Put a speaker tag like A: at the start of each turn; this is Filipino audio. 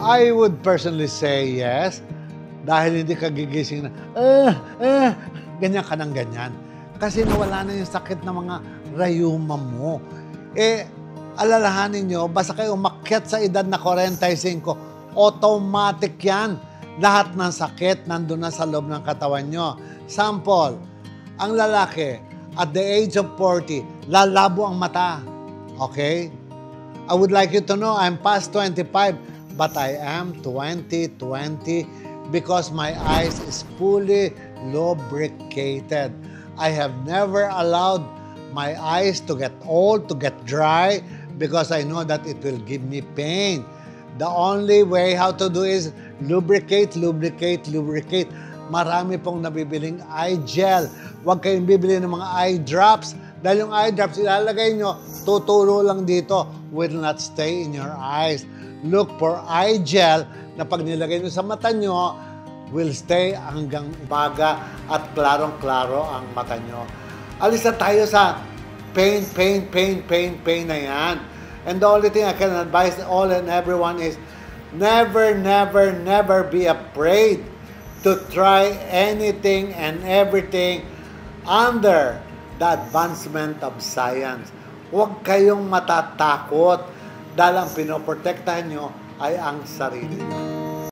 A: I would personally say yes. Dahil hindi ka gigising na, ganyan ka ng ganyan. Kasi nawala na yung sakit ng mga rayuma mo. Alalahanin nyo, basta kayo umakyat sa edad na 45, automatic yan. Lahat ng sakit nandun na sa loob ng katawan nyo. Sample, ang lalaki, at the age of 40, lalabo ang mata. Okay? I would like you to know, I'm past 25, but I am 20 because my eyes is fully lubricated. I have never allowed my eyes to get old, to get dry, because I know that it will give me pain. The only way how to do is lubricate. Marami pong nabibiling eye gel. Huwag kayong bibili ng mga eye drops. Dahil yung eye drops, ilalagay nyo, tuturo lang dito, will not stay in your eyes. Look for eye gel na pag nilagay nyo sa mata nyo, will stay hanggang umaga at klarong-klaro ang mata nyo. Alis na tayo sa pain na yan. And the only thing I can advise all and everyone is never be afraid to try anything and everything under the advancement of science. Huwag kayong matatakot dahil ang pinoprotektahan nyo ay ang sarili nyo.